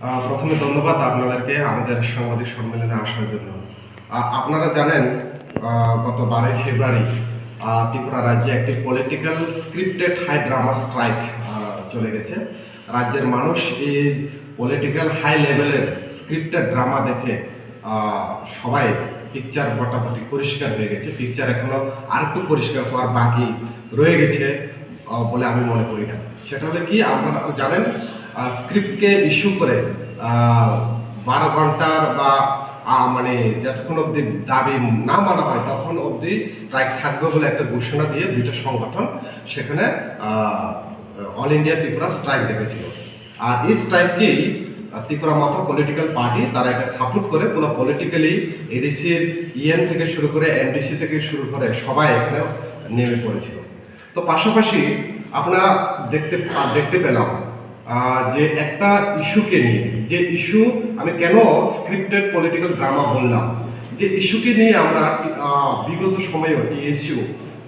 প্রথমে ধন্যবাদ আপনাদেরকে আমাদের সাংবাদিক সম্মেলনে আসার জন্য। আপনারা জানেন গত 12 ফেব্রুয়ারি ত্রিপুরা রাজ্যে একটি political scripted high drama strike চলে গেছে। রাজ্যের মানুষ এই পলিটিক্যাল হাই লেভেলের স্ক্রিপ্টেড ড্রামা দেখে সবাই পিকচার মোটামুটি পরিষ্কার হয়ে গেছে। পিকচার এখনো আরেকটু পরিষ্কার হওয়ার বাকি রয়ে গেছে বলে আমি মনে করি না। সেটা হলে কি, আপনারা জানেন স্ক্রিপ্টকে ইস্যু করে 12 ঘন্টার বা মানে যতক্ষণ অবধি দাবি না মানা হয় তখন অবধি স্ট্রাইক থাকবে বলে একটা ঘোষণা দিয়ে দুইটা সংগঠন সেখানে অল ইন্ডিয়া ত্রিপুরা স্ট্রাইক ডেকেছিল। আর এই স্ট্রাইককেই ত্রিপুরা মাথা পলিটিক্যাল পার্টি তারা এটা সাপোর্ট করে পুরো পলিটিক্যালি এডিসির ইএন থেকে শুরু করে এমডিসি থেকে শুরু করে সবাই এখানে নেমে পড়েছিল। তো পাশাপাশি আমরা দেখতে পেলাম যে একটা ইস্যুকে নিয়ে, যে ইস্যু আমি কেন স্ক্রিপ্টেড পলিটিক্যাল ড্রামা বললাম, যে ইস্যুকে নিয়ে আমরা বিগত সময়েও টিএসইউ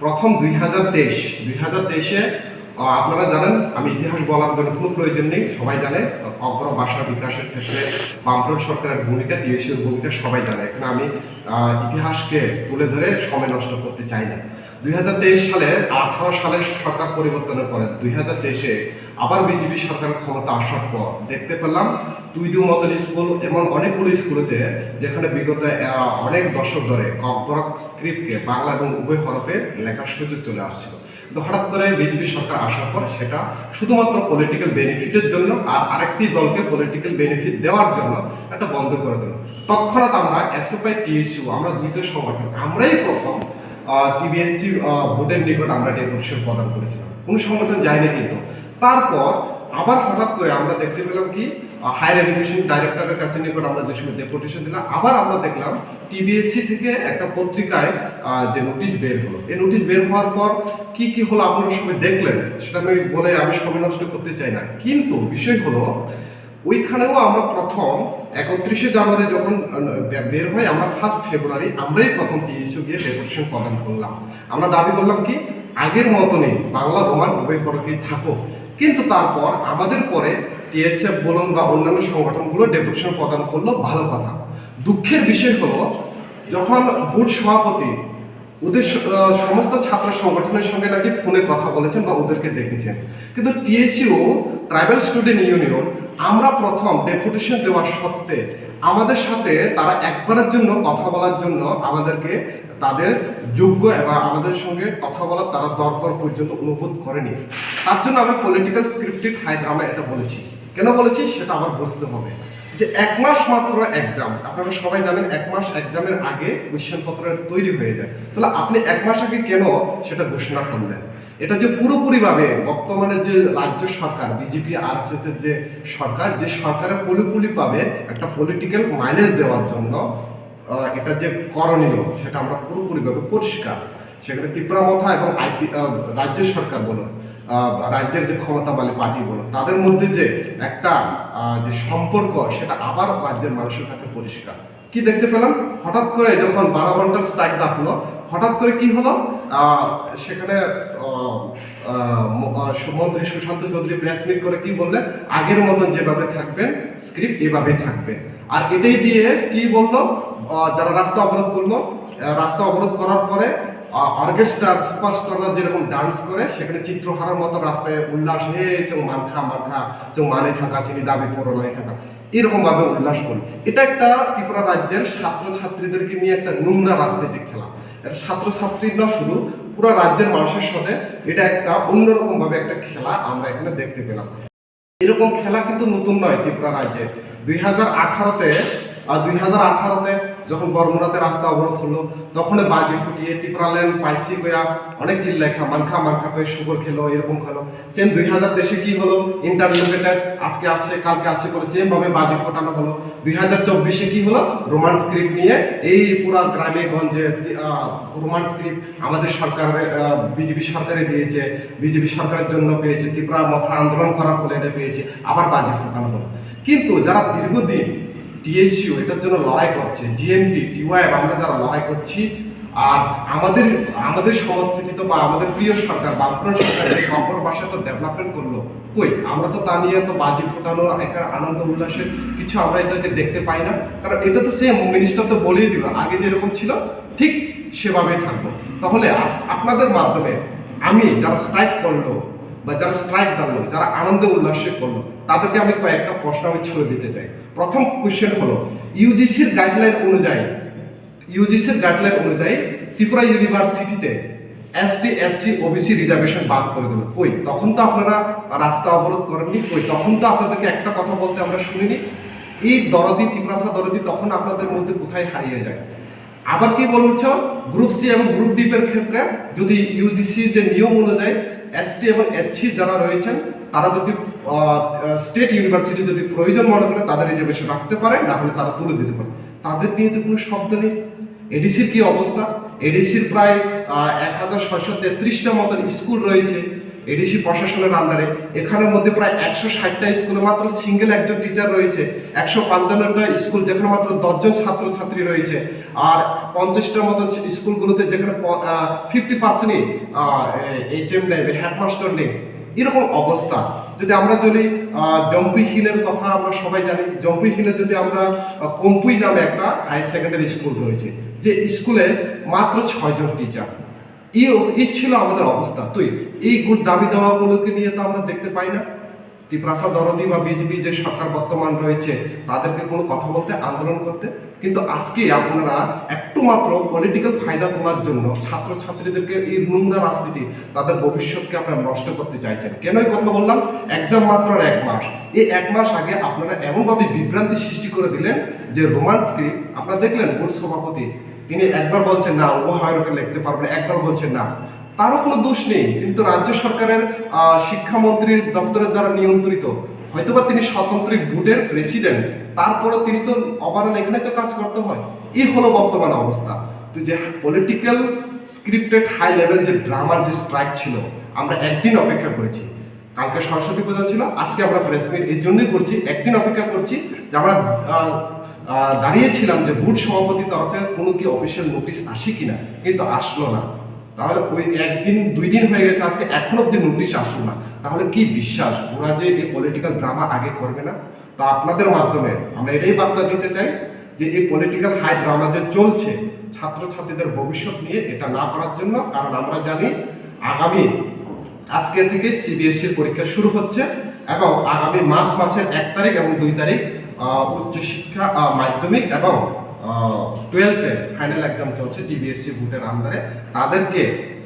প্রথম 2023-এ আপনারা জানেন, আমি ইতিহাস বলার জন্য কোনো প্রয়োজন নেই, সবাই জানে অগ্র ভাষা বিকাশের ক্ষেত্রে বামফ্রন্ট সরকারের ভূমিকা, টিএসইউর ভূমিকা সবাই জানে। এখানে আমি ইতিহাসকে তুলে ধরে সময় নষ্ট করতে চাই না। 2023 সালে 18 সালের সরকার পরিবর্তনের পরে 2023-এ আবার বিজেপি সরকারের ক্ষমতা আসার পর দেখতে পেলাম তুইদু মডেল স্কুল এমন অনেকগুলো স্কুলেতে যেখানে বিগত অনেক দশক ধরে ককবরক স্ক্রিপ্টকে বাংলা এবং উভয় হরফে লেখার সুযোগ চলে আসছিল। কিন্তু হঠাৎ করে বিজেপি সরকার আসার পর সেটা শুধুমাত্র পলিটিক্যাল বেনিফিটের জন্য আর আরেকটি দলকে পলিটিক্যাল বেনিফিট দেওয়ার জন্য এটা বন্ধ করে দিল। তৎক্ষণাৎ আমরা এসএফআই টিএসইউ আমরা দুইটা সংগঠন আমরাই প্রথম টিবিএসসি বোর্ডের নিকট আমরা ডেপুটেশন প্রদান করেছিলাম, কোনো সংগঠন যায়নি। কিন্তু তারপর আবার হঠাৎ করে আমরা দেখতে পেলাম কি হায়ার এডুকেশন ডাইরেক্টরের কাছে নিকট আমরা যে সময় ডেপুটেশন দিলাম, আবার আমরা দেখলাম টিবিএসসি থেকে একটা পত্রিকায় যে নোটিশ বের হলো। এই নোটিশ বের হওয়ার পর কি কি হলো আপনারা সবাই দেখলেন, সেটা আমি বলে আমি সময় নষ্ট করতে চাই না। কিন্তু বিষয় হলো ওইখানেও আমরা প্রথম 31শে জানুয়ারি যখন বের হয়, আমরা 1 ফেব্রুয়ারি আমরাই প্রথম টিএসইউ গিয়ে ডেপুটেশন প্রদান করলাম। আমরা দাবি করলাম কি, আগের মতনই বাংলা রোমান উভয় হরফেই থাকো। কিন্তু তারপর আমাদের পরে টিএসএফ বলুন বা অন্যান্য সংগঠনগুলো ডেপুটেশন প্রদান করলো, ভালো কথা। দুঃখের বিষয় হলো যখন বোর্ড সভাপতি ওদের সমস্ত ছাত্র সংগঠনের সঙ্গে নাকি ফোনে কথা বলেছেন বা ওদেরকে দেখেছেন, কিন্তু টিএসইউ ট্রাইবাল স্টুডেন্ট ইউনিয়ন আমরা প্রথম ডেপুটেশন দেওয়ার সত্ত্বে আমাদের সাথে তারা একবারের জন্য কথা বলার জন্য আমাদেরকে তাদের যোগ্য এবং আমাদের সঙ্গে কথা বলার তারা দরকার পর্যন্ত অনুভব করেনি। তার জন্য আমি পলিটিক্যাল স্ক্রিপ্টেড হাই ড্রামা এটা বলেছি। কেন বলেছি সেটা আবার বুঝতে হবে। যে 1 মাস মাত্র এক্সাম, আপনারা সবাই জানেন 1 মাস এক্সামের আগে কোয়েশ্চেন পত্রের তৈরি হয়ে যায়। তাহলে আপনি 1 মাস আগে কেন সেটা ঘোষণা করলেন? এটা যে পুরোপুরিভাবে বর্তমানে যে রাজ্য সরকার বিজেপি আরএসএস এর যে সরকার, যে সরকারের পুরোপুরিভাবে একটা পলিটিক্যাল মাইলেজ দেওয়ার জন্য এটা যে করণীয় সেটা আমরা পুরোপুরিভাবে পরিষ্কার। সেখানে ত্রিপুরা মথা এবং রাজ্য সরকার বলুন, রাজ্যের যে ক্ষমতাবালী পার্টি বলুন, তাদের মধ্যে যে একটা যে সম্পর্ক সেটা আবার রাজ্যের মানুষের কাছে পরিষ্কার। কি দেখতে পেলাম, হঠাৎ করে যখন 12 ঘন্টার স্ট্রাইক ডাকলো, হঠাৎ করে কি হলো, সেখানে মন্ত্রী সুশান্ত চৌধুরী প্রেস মিট করে কি বললেন, আগের মতন যেভাবে থাকবেন স্ক্রিপ্ট এভাবেই থাকবে। আর এটাই দিয়ে কি বললো, যারা রাস্তা অবরোধ করলো, রাস্তা অবরোধ করার পরে অর্কেস্ট্রার সুপারস্টাররা যেরকম ডান্স করে সেখানে চিত্রহারার মতো রাস্তায় উল্লাস, হে চৌ মানখা মানখা চৌ মানে থাকা চিনি দাবি পড়াই থাকা, এরকমভাবে উল্লাস করল। এটা একটা ত্রিপুরা রাজ্যের ছাত্রছাত্রীদেরকে নিয়ে একটা নোংরা রাজনৈতিক খেলা। এটা ছাত্রছাত্রী না, শুধু পুরো রাজ্যের মানুষের সাথে এটা একটা অন্যরকমভাবে একটা খেলা আমরা এখানে দেখতে পেলাম। এরকম খেলা কিন্তু নতুন নয় ত্রিপুরা রাজ্যে। 2018-তে যখন বর্মরাতে রাস্তা অবরোধ হলো, তখন বাজি ফুটিয়ে ত্রিপুরা ল্যান্ড পাইসি কয়া অনেক চিল্লাইখা মানখা মানখা করে শুকর খেলো, এরকম খেলো। সেম 2023-এ কি হলো, ইন্টারলিমিটেড আজকে আসছে কালকে আসছে করে সেম ভাবে বাজি ফোটানো হলো। 2024-এ কি হলো, রোমান স্ক্রিপ্ট নিয়ে এই পুরা গ্রামে গঞ্জে রোমান স্ক্রিপ্ট আমাদের সরকারের বিজেপি সরকারে দিয়েছে, বিজেপি সরকারের জন্য পেয়েছে, ত্রিপুরা মথা আন্দোলন করার ফলে এটা পেয়েছে, আবার বাজি ফোটানো হলো। কিন্তু যারা দীর্ঘদিন টিএসইউ এটার জন্য লড়াই করছে, জিএমপি টিওয়াইএফ আমরা যারা লড়াই করছি, আর আমাদের আমাদের সমর্থিত বা আমাদের প্রিয় সরকার বামফ্রন্ট সরকার এই কপর ভাষা তো ডেভেলপমেন্ট করলো, কই আমরা তো তা নিয়ে তো বাজি ফোটানো এখানে আনন্দ উল্লাসের কিছু আমরা এটাকে দেখতে পাই না। কারণ এটা তো সেম মিনিস্টার তো বলেই দিল আগে যেরকম ছিল ঠিক সেভাবেই থাকবো। তাহলে আপনাদের মাধ্যমে আমি যারা স্ট্রাইক করলো বা যারা স্ট্রাইক ডাললো, যারা আনন্দে উল্লাসে করলো, তাদেরকে আমি কয়েকটা প্রশ্ন আমি ছুড়ে দিতে চাই। প্রথম কোয়েশ্চেন হলো, ইউজিসির গাইডলাইন অনুযায়ী ত্রিপুরা ইউনিভার্সিটিতে এসটি এসসি ওবিসি রিজার্ভেশন বাদ করে দিল। কই তখন তো আপনারা রাস্তা অবরোধ করেননি, কই তখন তো আপনাদেরকে একটা কথা বলতে আমরা শুনিনি। এই দরদি ত্রিপুরাসা দরদি তখন আপনাদের মধ্যে কোথায় হারিয়ে যায়? আবার কি বলছো, গ্রুপ সি এবং গ্রুপ ডি এর ক্ষেত্রে যদি ইউজিসি যে নিয়ম অনুযায়ী এসটি এবং এইচসি যারা রয়েছেন তারা যদি স্টেট ইউনিভার্সিটি যদি প্রয়োজন মনে করে তাদের রিজার্ভেশন রাখতে পারে, না হলে তারা তুলে দিতে পারে। তাদের নিয়ে তো কোনো শব্দ নেই। এডিসির কি অবস্থা? এডিসির প্রায় 1633টা মতন স্কুল রয়েছে এডিসি প্রশাসনের আন্ডারে। এখানের মধ্যে প্রায় 160টা স্কুলে মাত্র সিঙ্গেল একজন টিচার রয়েছে, 155টা স্কুল যেখানে মাত্র 10 জন ছাত্রছাত্রী রয়েছে, আর 50টার মতন স্কুলগুলোতে যেখানে 50%ই HM নেই, হেডমাস্টার নেই। এরকম অবস্থা যদি আমরা জম্পুই হিলের কথা আমরা সবাই জানি, জম্পুই হিলে যদি আমরা কম্পুই নামে একটা হায়ার সেকেন্ডারি স্কুল রয়েছে, যে স্কুলে মাত্র 6 জন টিচার। এই ছিল আমাদের অবস্থা। তুই এই দাবি দাওয়াগুলোকে নিয়ে তো আমরা দেখতে পাই না। ত্রিপুরাসা দরদি বা বিজেপি যে সরকার বর্তমান রয়েছে তাদেরকে কোনো কথা বলতে, আন্দোলন করতে, কিন্তু আজকে আপনারা একটু মাত্র পলিটিক্যাল ফায়দা তোলার জন্য ছাত্রছাত্রীদেরকে এই নোংরা রাজনীতি তাদের ভবিষ্যৎকে আপনারা নষ্ট করতে চাইছেন। কেনই কথা বললাম, এক্সাম মাত্র 1 মাস। এই 1 মাস আগে আপনারা এমনভাবে বিভ্রান্তি সৃষ্টি করে দিলেন যে রোমান স্ক্রিপ্ট আপনারা দেখলেন বোর্ড সভাপতি তিনি একবার বলছেন না ও হয়রকে লিখতে পারবেন, একবার বলছেন না। তারও কোনো দোষ নেই, তিনি তো রাজ্য সরকারের শিক্ষামন্ত্রীর দপ্তরের দ্বারা নিয়ন্ত্রিত, হয়তোবা তিনি স্বতন্ত্র বোর্ডের প্রেসিডেন্ট, তারপরও তিনি তো ওভারঅল এখানে তো কাজ করতে হয়। এই হলো বর্তমান অবস্থা। তো যে পলিটিক্যাল স্ক্রিপ্টেড হাই লেভেল যে ড্রামার যে স্ট্রাইক ছিল, আমরা একদিন অপেক্ষা করেছি। কালকে সরস্বতী পূজা ছিল, আজকে আমরা প্রেস মিট এই জন্যই করছি, একদিন অপেক্ষা করছি যে আমরা দাঁড়িয়েছিলাম যে বোর্ড সভাপতি তরফ থেকে কোনো কি অফিসিয়াল নোটিশ আসে কিনা, কিন্তু আসলো না। তাহলে ওই 1 দিন 2 দিন হয়ে গেছে, আজকে এখনো অব্দি নোটিশ আসলো না। তাহলে কি বিশ্বাস ওরা যে এই পলিটিক্যাল ড্রামা আগে করবে না? তো আপনাদের মাধ্যমে আমরা এটাই বার্তা দিতে চাই যে এই পলিটিক্যাল হাই ড্রামা যে চলছে ছাত্রছাত্রীদের ভবিষ্যৎ নিয়ে, এটা না করার জন্য। কারণ আমরা জানি আগামী আজকে থেকে সিবিএসসির পরীক্ষা শুরু হচ্ছে এবং আগামী মাসের 1 তারিখ এবং 2 তারিখ উচ্চশিক্ষা মাধ্যমিক এবং 12-এর ফাইনাল এক্সাম চলছে টিবিএসসি বোর্ডের আন্ডারে। তাদেরকে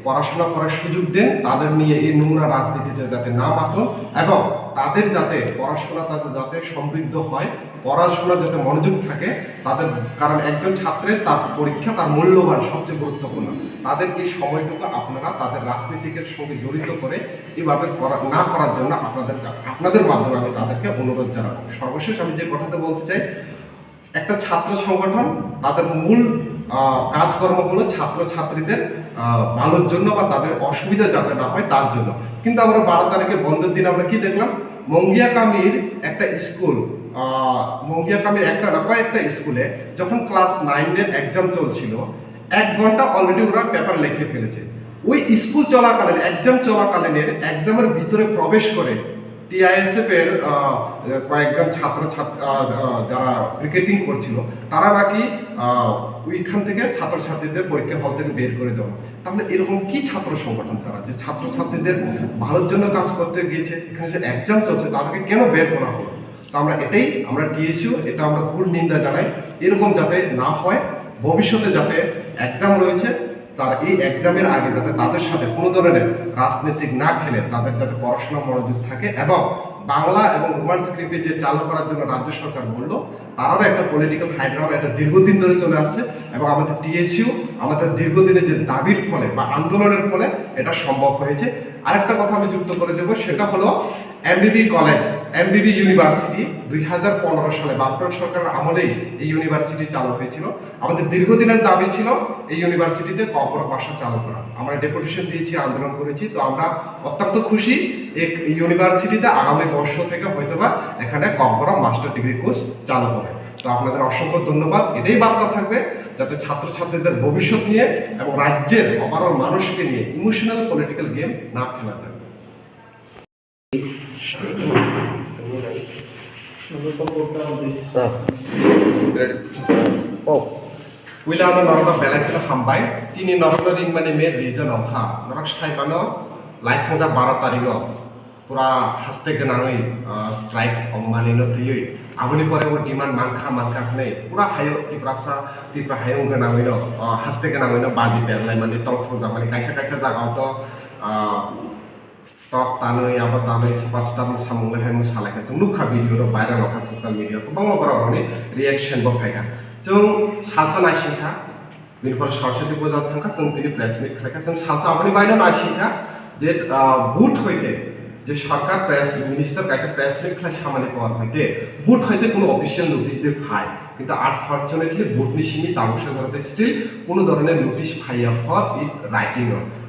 পড়াশোনা করার সুযোগ দেন, তাদের নিয়ে এই নোংরা রাজনীতিতে যাতে না মাতন এবং তাদের যাতে পড়াশোনা তাদের যাতে সমৃদ্ধ হয়, পড়াশোনা যাতে মনোযোগ থাকে তাদের। কারণ একজন ছাত্রের তার পরীক্ষা তার মূল্যবান, সবচেয়ে গুরুত্বপূর্ণ। তাদের এই সময়টুকু আপনারা তাদের রাজনীতিকের সঙ্গে জড়িত করে এভাবে না করার জন্য আপনাদের মাধ্যমে আমি তাদেরকে অনুরোধ জানাবো। সর্বশেষ আমি যে কথাটা বলতে চাই, একটা ছাত্র সংগঠন তাদের মূল কাজকর্ম হলো ছাত্রছাত্রীদের ভালোর জন্য বা তাদের অসুবিধা যাতে না হয় তার জন্য। কিন্তু আমরা 12 তারিখে বন্ধের দিন আমরা কি দেখলাম, মঙ্গিয়াকামির একটা স্কুল, মঙ্গিয়াকামির একটা না কয়েকটা স্কুলে যখন ক্লাস 9-এর এক্সাম চলছিল, 1 ঘন্টা অলরেডি ওরা পেপার লিখে ফেলেছে। ওই স্কুল চলাকালীন, এক্সাম চলাকালীনের এক্সামের ভিতরে প্রবেশ করে টিআইএসএফ এর কয়েকজন যারা ক্রিকেটিং করছিল তারা নাকি ওইখান থেকে ছাত্রছাত্রীদের পরীক্ষা হল থেকে বের করে দেওয়া। তাহলে এরকম কি ছাত্র সংগঠন তারা যে ছাত্রছাত্রীদের ভালোর জন্য কাজ করতে গিয়েছে, এখানে যে এক্সাম চলছে তাদেরকে কেন বের করা হলো? তো আমরা টিএসইউ এটা আমরা ঘোর নিন্দা জানাই। এরকম যাতে না হয়, ভবিষ্যতে যাতে এক্সাম রয়েছে তার এই এক্সামের আগে যাতে তাদের সাথে কোনো ধরনের রাজনীতিক না খেলে তাদের যাতে পড়াশোনা মনোযোগ থাকে এবং বাংলা এবং রোমান স্ক্রিপ্টে যে চালু করার জন্য রাজ্য সরকার বলল, তারাও একটা পলিটিক্যাল হাইড্রামা এটা দীর্ঘদিন ধরে চলে আসছে এবং আমাদের টিএসইউ আমাদের দীর্ঘদিনের যে দাবির ফলে বা আন্দোলনের ফলে এটা সম্ভব হয়েছে। আরেকটা কথা আমি যুক্ত করে দেবো, সেটা হলো এমবিবি কলেজ, এমবিবি ইউনিভার্সিটি 2015 সালে বামফ্রন্ট সরকারের আমলেই এই ইউনিভার্সিটি চালু হয়েছিল। আমাদের দীর্ঘদিনের দাবি ছিল এই ইউনিভার্সিটিতে কপর ভাষা চালু করা। আমরা ডেপুটেশন দিয়েছি, আন্দোলন করেছি। তো আমরা অত্যন্ত খুশি এই ইউনিভার্সিটিতে আগামী বর্ষ থেকে হয়তোবা এখানে কপর মাস্টার ডিগ্রি কোর্স চালু হবে। তো আপনাদের অসংখ্য ধন্যবাদ। এটাই বার্তা থাকবে যাতে ছাত্রছাত্রীদের ভবিষ্যৎ নিয়ে এবং রাজ্যের ওভারঅল মানুষকে নিয়ে ইমোশনাল পলিটিক্যাল গেম না খেলা যায়। Wilano Norma Belakina Hambai, Tini Norma Ringmani made reason of Ha, Norak Shaibano, like has a Baratarigo, Pura Hasteganami, strike of Manino to you. Avani Pore demand Manka Mankane, Pura Hayo, Tiprasa, Tipra Hayunganamino, Hasteganamino, Bazi Berlamani, Tok Zamani, Kaisa Zagato, Tok Tanoi, Abatanoi, Superstar, Samuel, Salaka, Luka video, viral of social media, Kubanga reaction of Haga. जों salsa नायसिंखा बिनिफ्राय सरस्वती पूजा थांखा जों दिनै press मिट खालायखा जों salsa अपनी बायनो नायसिंखा जे बुट हইতে যে সরকার press minister কাছে প্রেস মিট খালাই সামান্য পাওয়ার হইতে বুট হইতে কোনো অফিশিয়াল নোটিশ দিয়ে ফাই কিন্তু আনফরচুনেটলি বুট নিশিনি তাবুসা জরাতে স্টিল কোনো ধরনের নোটিশ ফাইয়া হ ইট রাইটিং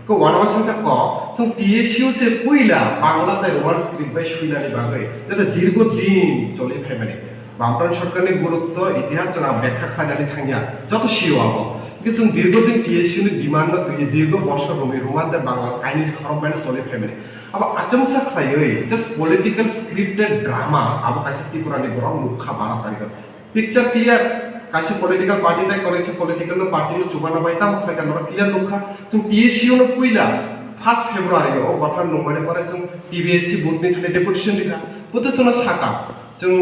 को वानावा संसा क जों टीएसयू से पुइला बांग्लादेश वर्ड स्क्रिप्ट बाय सुइनानि बागै जाते दीर्घ दिन चलि फाइमाने বামফ্রন্ট সরকারের গুরুত্ব ইতিহাস ব্যাখ্যা খাইনাनै थांया যত শিওয়াবো কিন্তু দীর্ঘদিন টিএসইউনি ডিমান্ড দীর্ঘ বছর রোমানদের বাংলা কাইনিজ খরব বাইনে চলে ফেমেনে আবার আচমসা খাইयै জাস্ট পলিটিক্যাল স্ক্রিপ্টেড ড্রামা আবার কাছে ত্রিপুরানি বড় মুখা বানা তারিখ পিকচার ক্লিয়ার কাছে পলিটিক্যাল পার্টি দাই করেছে পলিটিক্যাল পার্টি নো চুবানা বাইতা মুখা কেন ক্লিয়ার মুখা जों টিএসইউ নো পুইলা 1 ফেব্রুয়ারি ও গঠন নমানে পরে जों টিবিএসসি বুটনি थाने डेपुटेशन लिखा पुतसनो साका जों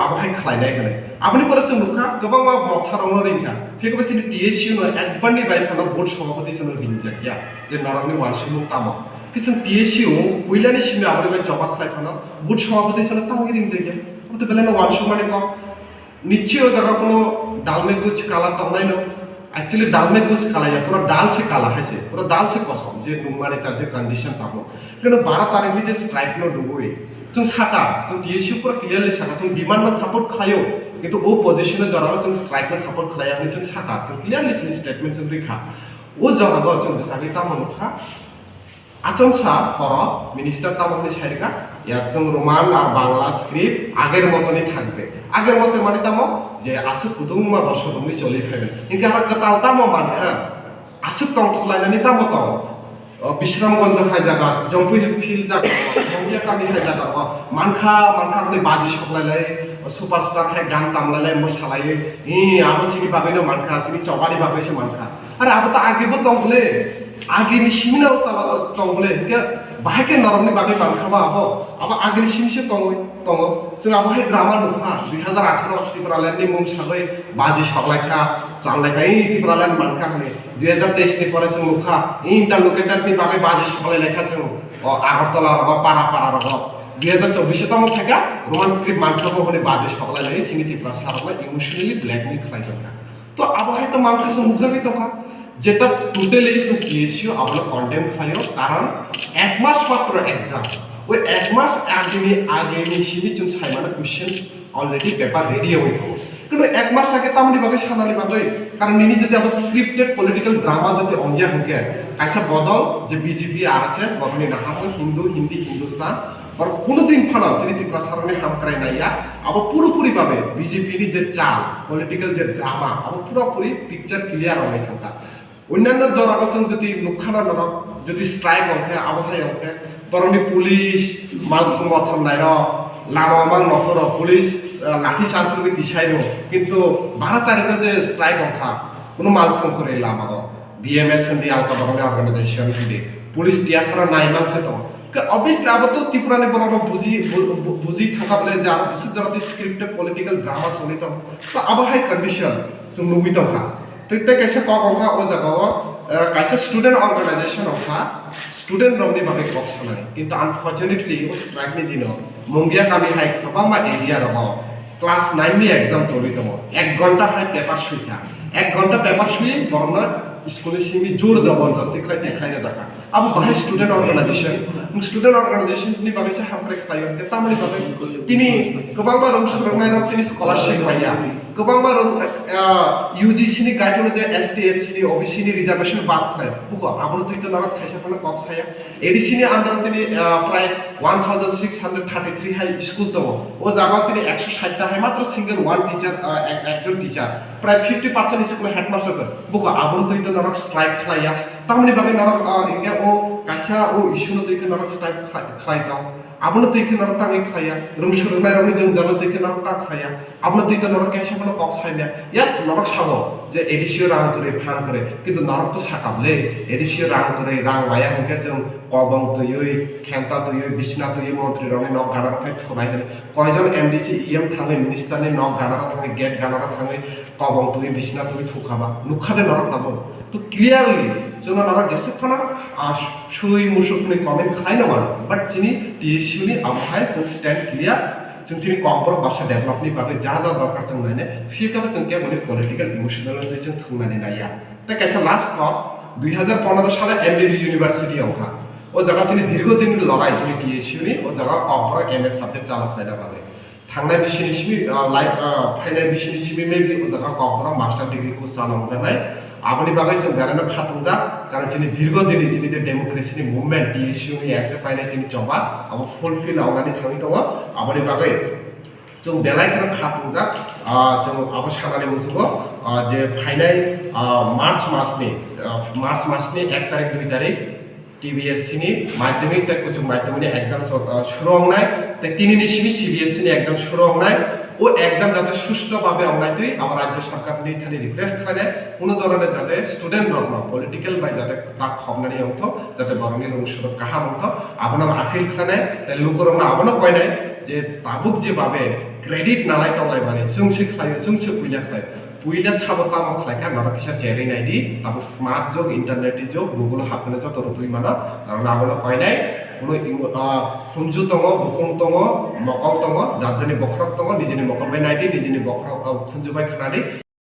आबहाय खालायनाय होनो आबनि परे जों नुखा गोबां मा मथारावनो रिंखा फेकबासिनि टीएसयू नो एकबारनि बायफाना बोर्ड सभापति जों रिंजाकिया जे नरकनि वानसिमु तामो कि जों टीएसयू पुइलानि सिमि आबनि बाय जबा खालायफाना बोर्ड सभापति जों तांगि रिंजाकिया तो बेलेनो वानसु माने क निश्चय जगह कोनो दाल में कुछ काला तंगनाय नो एक्चुअली दाल में कुछ काला या पूरा दाल से काला है से पूरा दाल से कसम जे नुमाने ता जे कंडीशन पाबो किन्तु 12 तारिखनि जे स्ट्राइक नो दुगुइ जों साका जों टीएसयू पूरा क्लियरली साका जों डिमांड ना सपोर्ट खालायो किन्तु ओ पोजीशन जराव जों स्ट्राइक ना सपोर्ट खालाया नि जों साका जों क्लियरली जों स्टेटमेंट जों रेखा ओ जगाव जों बेसागै तामनखा आचमसा हर मिनिस्टार तामनि साइडका या जों रोमान আর বাংলা স্ক্রিপ্ট আগের মতনই থাকবে আগের মতে মানে তামো যে আসু কুদুমা বছর রুমি চলি ফেলে ইনকে আর কতাল তামো মানখা আসু তং থলাইনানি তামো তং বিশ্রামগঞ্জ হাই জায়গা জম্পু ফিল জায়গা জম্পিয়া কামি হাই জায়গা মানখা মানে বাজি সকলাইলাই সুপারস্টার হাই গান তামলাইলাই মোসালাই আবো সিনি বাগৈনো মানখা সিনি চবানি বাগৈছে মানখা আরে আবো তো আগেবো তংলে আগেনি সিমিনাও সালা তংলে কে बाहायके नरमनि बागै मानखाबा आबो आगेनि सिमसे दङ जों आबहाय ड्रामा नुखा 2018 टिप्रालेन्डनि मुं सागै बाजि सकलायखा चाललायखा टिप्रालेन्ड मानखा हने 2023 नि परे जों नुखा इन्टारलोकेटेडनि बागै बाजि सकलायलायखा जों आगरतला रग पारा रग 2024 तम थाका रोमान स्क्रिप्ट मानखाबो हने बाजि सकलायलाय सिनि टिप्रा सारला इमोशनली ब्लैकमेल खालायखा तो आबहाय तो मानखा जों मुखजागै तखा যেটা টোটালি जो টিএসইউ আমরা কন্ডেম খাইও কারণ এক মাস মাত্র एग्जाम ওই এক মাস আগেনি সিনি जों সাইমানা কোশ্চেন অলরেডি পেপার রেডি হই থাকো কিন্তু এক মাস আগে তামনি ভাবে সানালি ভাবে কারণ নিনি যদি আবার স্ক্রিপ্টেড পলিটিক্যাল ড্রামা যদি অঙ্গিয়া হকে কাইসা বদল যে বিজেপি আরএসএস বদলি না হাতে হিন্দি হিন্দুস্তান আর কোনদিন ফানা সিনিতি প্রসারণে হামকরাই নাইয়া আবার পুরোপুরি ভাবে বিজেপি নি যে চাল পলিটিক্যাল যে ড্রামা আবার পুরোপুরি পিকচার ক্লিয়ার হই থাকা অন্যান্য জরাগসং যদি নুখানা নরক যদি স্ট্রাইক অংকে আবহাওয়া অংকে বরনি পুলিশ মালকুম মথন নাইর লামামাং নখর পুলিশ লাঠি চার্জ দিছাইনো কিন্তু 12 তারিখে যে স্ট্রাইক অংখা কোনো মালকুম করে লামাগ বিএমএস এন্ড দি আলকা ধরনের অর্গানাইজেশন দিদি পুলিশ টিয়াসারা নাইমাংসে তো অবভিয়াসলি আবার তো ত্রিপুরানি বড় বুঝি থাকা বলে যে আর বুঝি জরাতে স্ক্রিপ্টেড পলিটিক্যাল ড্রামা চলিত তো আবহাওয়া কন্ডিশন जों नुबितखा तो कैसे कक अंखा ओ जगह कैसे स्टूडेंट ऑर्गेनाइजेशन अंखा स्टूडेंट रमनी बागै कक सानाय किंतु अनफॉर्चुनेटली ओ स्ट्राइक नि दिनो मंगिया कामी हाय गोबां एरिया रग क्लास 9 नि एग्जाम चलि दङ 1 घंटा हाय पेपर सुइखा 1 घंटा पेपर सुइ बरन स्कुल सिमि जोर जबरदस्ती खाय देखायना जाखा अब बाहाय स्टुडेन्ट अर्गानाइजेसननि बागैसो हामख्रे खालायो तामानि बागै तिनि गोबांबार सोलोंनाय रं तिनि स्कलारशिप पाइया गोबांबार UGC नि गाइडनो जे ST SC नि OBC नि रिजर्वेशन बात खालाय बुको आबनो तुइ त नरक खाइसाफोरनो कक साया ADC नि आन्दार तिनि प्राय 1633 हाई स्कुल दङ ओ जागा तिनि 160 टा हाय मात्र सिंगल वन टीचर एकजन टीचर प्राय 50% स्कुल हेडमास्टर बुको आबनो तुइ त नरक स्ट्राइक खालाया तामनि बागै नरक इंगे ओ कासा ओ इशुनो तुइ त नरक स्ट्राइक खालाय दाव आबनो तुइ त नरक ताङै खालाया रों सोलोंनाय रंनि जों जानो तुइ त नरक तां खालाया आबनो तुइ त नरक कैसाफोरनो कक सायना यस नरक साबो जे ADC रां करे फान करे किन्तु नरक तो साकाबले ADC रां करे रां माया हंके जों कबं तुयै खेंता तुयै बिसना तुयै मन्त्रि रंनि नक गानारा थाय थनाय होनो कयजन MDC EM थाङै मिनिस्टारनि नक गानारा थाङै गेट गानारा थाङै कबं तुयै बिसना तुयै थुखाबा नुखादे नरक ताबो तो क्लियरली जोंना नरक जेसे फाना सुई मुसुफनि कमेन्ट खालाय नङा बाट जिनि TSU नि आबहाय जों स्टेन्ड क्लियर जों जोंनि ककबर भाषा डेभलपनि बागै जा दरकार जों नायनो फिरकाबो जों के माने पलिटिकल इमोशनल जों थंनानै नाया ता कैसा लास्ट टक 2015 साले MBB इउनिभार्सिटी अंखा ओ जागा सिनि दीर्घदिन लड़ाई सिनि TSU नि ओ जागा ककबर MS साबजेक्ट चालू खायना बागै थांनाय बिसिनि सिमि लाइक फाइनाल बिसिनि सिमि मेबी ओ जागा ककबर मास्टार डिग्री कोर्स चालू जानाय आबनि बागै जों बेरानो खातुंजा कारण जोंनि दीर्घदिन जोंनि जे डेमोक्रेसिनि मुभमेन्ट TSU नि एसे फाइनाल जोंनि चम्बा अब फुलफिल आवनानै थाङै दङ आबनि बागै जों बेलायखौ खातुंजा जों अब सानानै मुसुगो जे फाइनाल मार्च मासनि 1 तारिख 2 तारिख TBSC नि माध्यमिक तक कुछ माध्यमिक एग्जाम शुरू होनाय ते तिनिनि सिनि CBSC नि एग्जाम शुरू होनाय ओ एग्जाम जाते सुष्ठुभावे होनाय तुई अब राज्य सरकारनि थानि रिक्वेस्ट खाने কোনো ধরনের যাতে স্টুডেন্ট রকম পলিটিক্যাল বাই যাতে তা খবনানি অংথ যাতে বরনি রংসুদ কাহাম অংথ আপনা আপিল খানে তে লুকরংনা আপনা কয়নাই যে তাবুক যে ভাবে ক্রেডিট নালাই তংলাই মানে जोंसो खायो जोंसो पुइला खायो पुइला साबो तामा खायका नरक किसा जेरि नाइदि ताबो स्मार्ट जोग इंटरनेट जोग गुगल हाफने जत रतुइ माना कारण आपना कयनाय কোনো খুঞ্জু দङ বুকুং दङ मकल दङ जाजनि बखरक दङ निजिनि मकल बाय नाइदि निजिनि बखरक खुंजु बाय खानादि